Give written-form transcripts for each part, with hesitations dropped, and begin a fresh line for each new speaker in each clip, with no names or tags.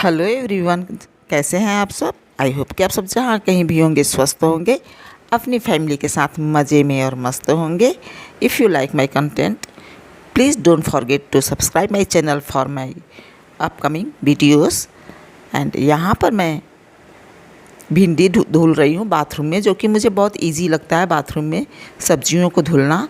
Hello everyone, कैसे हैं आप सब। आई होप कि आप सब जहाँ कहीं भी होंगे स्वस्थ होंगे, अपनी फैमिली के साथ मज़े में और मस्त होंगे। If you like my content, please don't forget to subscribe my channel for my upcoming videos. And यहाँ पर मैं भिंडी धुल रही हूँ बाथरूम में, जो कि मुझे बहुत इजी लगता है बाथरूम में सब्जियों को धुलना।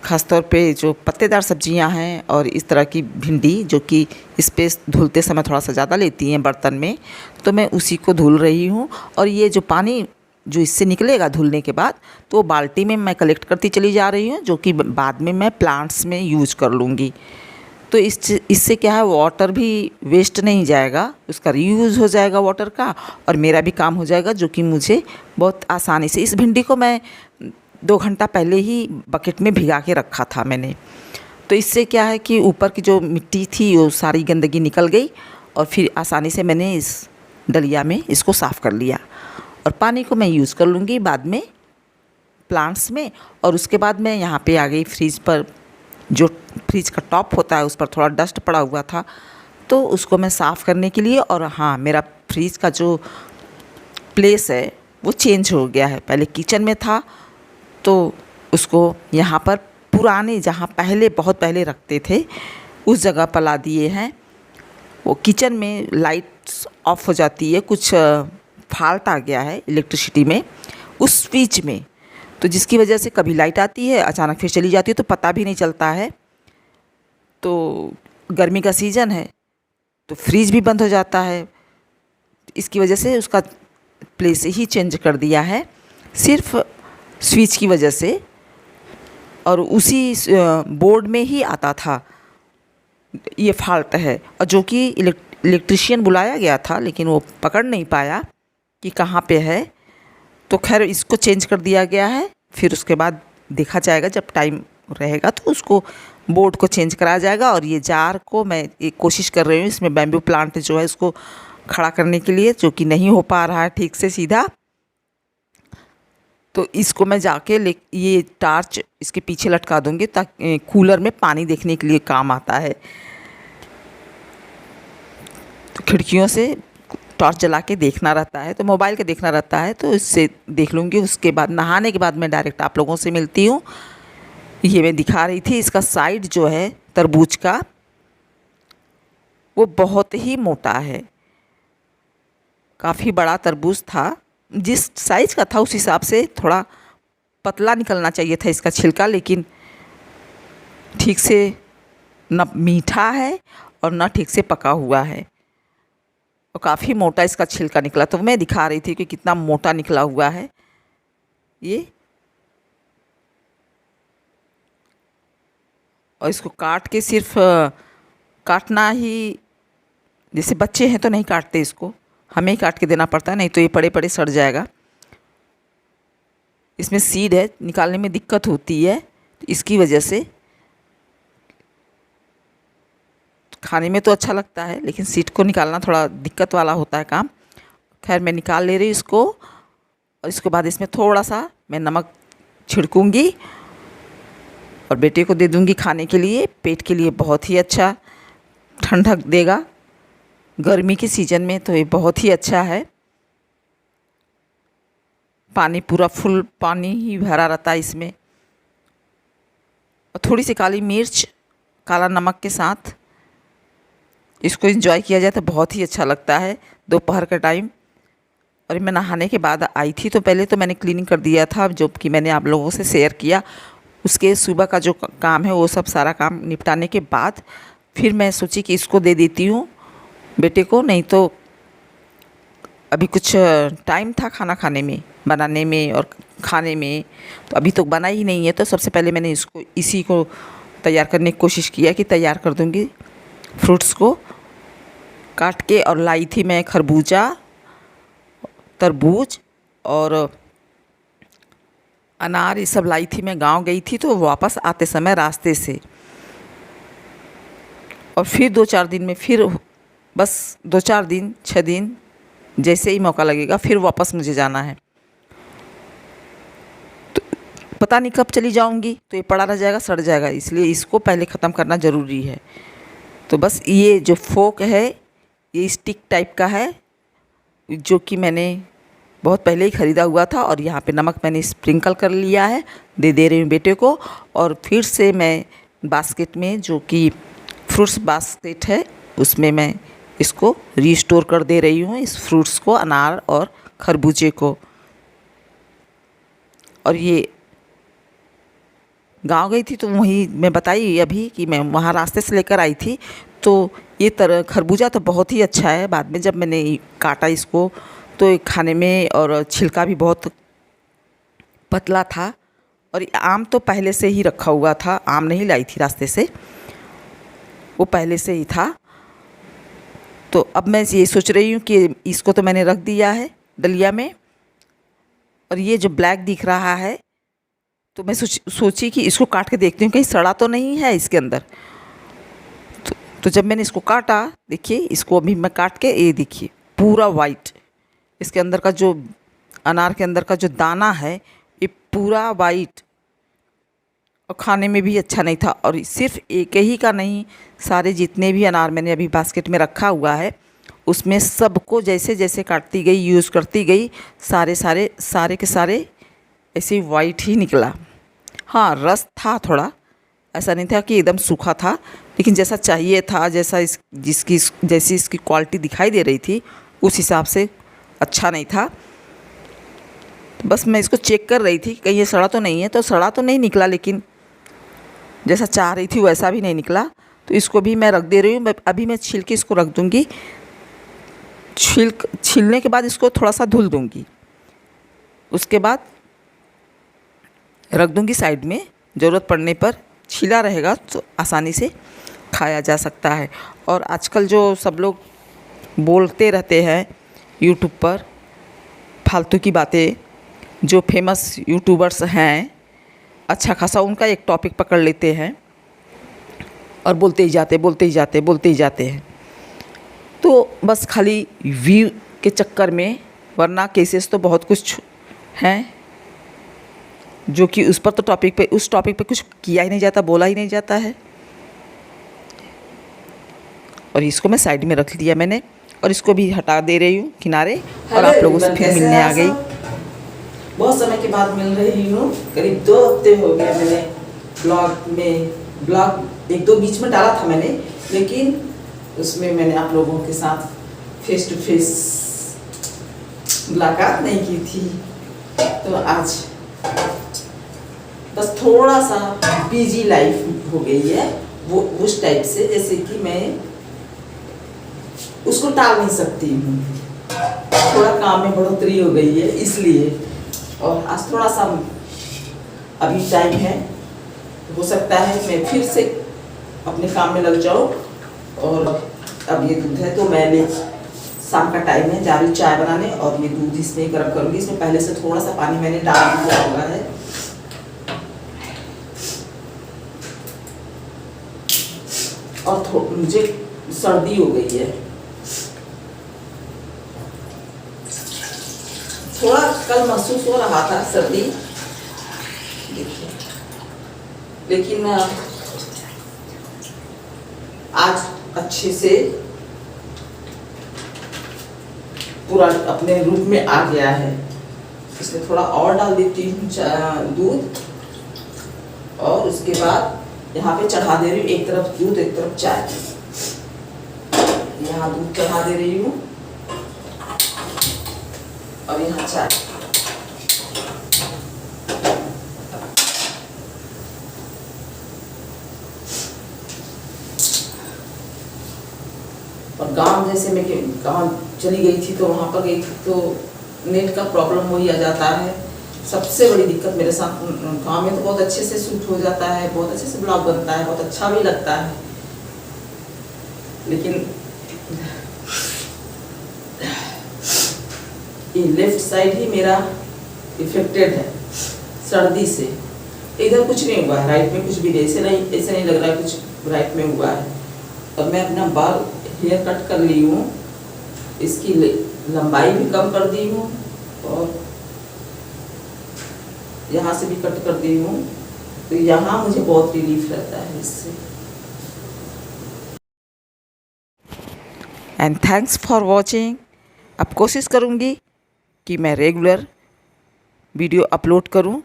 ख़ासतौर पे जो पत्तेदार सब्जियां हैं और इस तरह की भिंडी जो कि इस पे धुलते समय थोड़ा सा ज़्यादा लेती हैं बर्तन में, तो मैं उसी को धुल रही हूँ। और ये जो पानी जो इससे निकलेगा धुलने के बाद, तो वो बाल्टी में मैं कलेक्ट करती चली जा रही हूँ, जो कि बाद में मैं प्लांट्स में यूज कर लूँगी। तो इससे क्या है, वाटर भी वेस्ट नहीं जाएगा, उसका रीयूज़ हो जाएगा वाटर का, और मेरा भी काम हो जाएगा, जो कि मुझे बहुत आसानी से। इस भिंडी को मैं 2 घंटा पहले ही बकेट में भिगा के रखा था मैंने। तो इससे क्या है कि ऊपर की जो मिट्टी थी वो सारी गंदगी निकल गई, और फिर आसानी से मैंने इस डलिया में इसको साफ़ कर लिया। और पानी को मैं यूज़ कर लूँगी बाद में प्लांट्स में। और उसके बाद मैं यहाँ पे आ गई फ्रिज पर। जो फ्रिज का टॉप होता है उस पर थोड़ा डस्ट पड़ा हुआ था, तो उसको मैं साफ़ करने के लिए। और हाँ, मेरा फ्रिज का जो प्लेस है वो चेंज हो गया है। पहले किचन में था, तो उसको यहाँ पर पुराने जहाँ पहले बहुत पहले रखते थे उस जगह पर ला दिए हैं। वो किचन में लाइट्स ऑफ हो जाती है, कुछ फॉल्ट आ गया है इलेक्ट्रिसिटी में उस स्विच में, तो जिसकी वजह से कभी लाइट आती है अचानक फिर चली जाती है, तो पता भी नहीं चलता है। तो गर्मी का सीज़न है तो फ्रिज भी बंद हो जाता है। इसकी वजह से उसका प्लेस ही चेंज कर दिया है, सिर्फ स्विच की वजह से। और उसी बोर्ड में ही आता था ये फॉल्ट है, और जो कि इलेक्ट्रिशियन बुलाया गया था, लेकिन वो पकड़ नहीं पाया कि कहाँ पे है। तो खैर इसको चेंज कर दिया गया है। फिर उसके बाद देखा जाएगा, जब टाइम रहेगा तो उसको बोर्ड को चेंज कराया जाएगा। और ये जार को मैं एक कोशिश कर रही हूँ, इसमें बैम्बू प्लांट जो है उसको खड़ा करने के लिए, जो कि नहीं हो पा रहा है ठीक से सीधा। तो इसको मैं जाके ये टार्च इसके पीछे लटका दूँगी, ताकि कूलर में पानी देखने के लिए काम आता है। तो खिड़कियों से टॉर्च जला के देखना रहता है, तो मोबाइल के देखना रहता है, तो इससे देख लूँगी। उसके बाद नहाने के बाद मैं डायरेक्ट आप लोगों से मिलती हूँ। ये मैं दिखा रही थी, इसका साइड जो है तरबूज का वो बहुत ही मोटा है। काफ़ी बड़ा तरबूज था, जिस साइज़ का था उस हिसाब से थोड़ा पतला निकलना चाहिए था इसका छिलका, लेकिन ठीक से न मीठा है और न ठीक से पका हुआ है, और काफ़ी मोटा इसका छिलका निकला। तो मैं दिखा रही थी कि कितना मोटा निकला हुआ है ये। और इसको काट के सिर्फ काटना ही, जैसे बच्चे हैं तो नहीं काटते इसको, हमें ही काट के देना पड़ता है, नहीं तो ये पड़े पड़े सड़ जाएगा। इसमें सीड है, निकालने में दिक्कत होती है, तो इसकी वजह से खाने में तो अच्छा लगता है, लेकिन सीड को निकालना थोड़ा दिक्कत वाला होता है काम। खैर मैं निकाल ले रही इसको, और इसके बाद इसमें थोड़ा सा मैं नमक छिड़कूँगी और बेटे को दे दूँगी खाने के लिए। पेट के लिए बहुत ही अच्छा ठंडक देगा गर्मी के सीज़न में, तो ये बहुत ही अच्छा है। पानी पूरा फुल पानी ही भरा रहता है इसमें, और थोड़ी सी काली मिर्च काला नमक के साथ इसको एंजॉय किया जाए तो बहुत ही अच्छा लगता है दोपहर का टाइम। और मैं नहाने के बाद आई थी, तो पहले तो मैंने क्लीनिंग कर दिया था, जो कि मैंने आप लोगों से शेयर किया। उसके सुबह का जो काम है वो सब सारा काम निपटाने के बाद फिर मैं सोची कि इसको दे देती हूँ बेटे को, नहीं तो अभी कुछ टाइम था खाना खाने में, बनाने में और खाने में, तो अभी तो बना ही नहीं है। तो सबसे पहले मैंने इसी को तैयार करने की कोशिश किया कि तैयार कर दूँगी। फ्रूट्स को काट के, और लाई थी मैं खरबूजा, तरबूज और अनार, ये सब लाई थी। मैं गांव गई थी, तो वापस आते समय रास्ते से, और फिर 2-4 दिन में, फिर बस 2-4 दिन 6 दिन जैसे ही मौका लगेगा फिर वापस मुझे जाना है। तो पता नहीं कब चली जाऊंगी, तो ये पड़ा रह जाएगा, सड़ जाएगा, इसलिए इसको पहले ख़त्म करना ज़रूरी है। तो बस ये जो फोक है ये स्टिक टाइप का है जो कि मैंने बहुत पहले ही ख़रीदा हुआ था, और यहाँ पे नमक मैंने स्प्रिंकल कर लिया है, दे रही हूँ बेटे को। और फिर से मैं बास्केट में, जो कि फ्रूट्स बास्केट है, उसमें मैं इसको रीस्टोर कर दे रही हूँ, इस फ्रूट्स को, अनार और खरबूजे को। और ये गांव गई थी तो वहीं मैं बताई अभी कि मैं वहाँ रास्ते से लेकर आई थी। तो ये खरबूजा तो बहुत ही अच्छा है। बाद में जब मैंने काटा इसको तो ये खाने में, और छिलका भी बहुत पतला था। और आम तो पहले से ही रखा हुआ था, आम नहीं लाई थी रास्ते से, वो पहले से ही था। तो अब मैं ये सोच रही हूँ कि इसको तो मैंने रख दिया है दलिया में, और ये जो ब्लैक दिख रहा है तो मैं सोची कि इसको काट के देखती हूँ कहीं सड़ा तो नहीं है इसके अंदर। तो जब मैंने इसको काटा, देखिए इसको अभी मैं काट के, ये देखिए पूरा वाइट, इसके अंदर का जो अनार के अंदर का जो दाना है ये पूरा वाइट, और खाने में भी अच्छा नहीं था। और सिर्फ एक ही का नहीं, सारे जितने भी अनार मैंने अभी बास्केट में रखा हुआ है उसमें सबको जैसे जैसे काटती गई, यूज़ करती गई, सारे के सारे ऐसे वाइट ही निकला। हाँ, रस था थोड़ा, ऐसा नहीं था कि एकदम सूखा था, लेकिन जैसा चाहिए था, जैसी इसकी क्वालिटी दिखाई दे रही थी उस हिसाब से अच्छा नहीं था। तो बस मैं इसको चेक कर रही थी कहीं ये सड़ा तो नहीं है। तो सड़ा तो नहीं निकला, लेकिन जैसा चाह रही थी वैसा भी नहीं निकला। तो इसको भी मैं रख दे रही हूँ। अभी मैं छील के इसको रख दूँगी। छीलने के बाद इसको थोड़ा सा धुल दूँगी, उसके बाद रख दूँगी साइड में। ज़रूरत पड़ने पर छीला रहेगा तो आसानी से खाया जा सकता है। और आजकल जो सब लोग बोलते रहते हैं यूट्यूब पर फालतू की बातें, जो फेमस यूट्यूबर्स हैं, अच्छा खासा उनका एक टॉपिक पकड़ लेते हैं और बोलते ही जाते हैं। तो बस खाली व्यू के चक्कर में, वरना केसेस तो बहुत कुछ हैं जो कि उस टॉपिक पे कुछ किया ही नहीं जाता, बोला ही नहीं जाता है। और इसको मैं साइड में रख दिया मैंने, और इसको भी हटा दे रही हूँ किनारे। और आप लोगों से फिर मिलने आ गई। बहुत समय के बाद मिल रही हूँ, करीब 2 हफ्ते हो गए। मैंने ब्लॉग एक दो बीच में डाला था मैंने, लेकिन उसमें मैंने आप लोगों के साथ फेस टू फेस मुलाकात नहीं की थी। तो आज बस थोड़ा सा बिजी लाइफ हो गई है, वो उस टाइप से, जैसे कि मैं उसको टाल नहीं सकती हूँ। थोड़ा काम में बढ़ोतरी हो गई है इसलिए। और आज थोड़ा सा अभी टाइम है, हो सकता है मैं फिर से अपने काम में लग जाऊँ। और अब ये दूध है तो मैंने, शाम का टाइम है, जा रही चाय बनाने, और ये दूध इसमें गर्म करूँगी। इसमें पहले से थोड़ा सा पानी मैंने डाल दिया हुआ है। और मुझे सर्दी हो गई है, थोड़ा कल महसूस हो रहा था सर्दी, लेकिन आज अच्छे से पूरा अपने रूप में आ गया है। इसमें थोड़ा और डाल देती हूँ दूध, और उसके बाद यहाँ पे चढ़ा दे रही हूँ, एक तरफ दूध एक तरफ चाय। यहाँ दूध चढ़ा दे रही हूँ और यहाँ चाय। और गांव जैसे मैं गांव चली गई थी, तो वहाँ पर गई थी तो नेट का प्रॉब्लम हो ही आ जाता है। सबसे बड़ी दिक्कत मेरे साथ, गांव में तो बहुत अच्छे से शूट हो जाता है, बहुत अच्छे से ब्लॉग बनता है, बहुत अच्छा भी लगता है, लेकिन ये लेफ्ट साइड ही मेरा इफेक्टेड है सर्दी से। इधर कुछ नहीं हुआ है, राइट में कुछ भी नहीं, ऐसे नहीं लग रहा है कुछ राइट में हुआ है। और मैं अपना बाल हेयर कट कर ली हूँ, इसकी लंबाई भी कम कर दी हूँ, और यहाँ से भी कट कर दी हूँ। तो यहाँ मुझे बहुत रिलीफ रहता है इससे। And thanks for watching. अब कोशिश करूँगी कि मैं रेगुलर वीडियो अपलोड करूँ।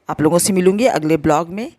आप लोगों से मिलूँगी अगले ब्लॉग में।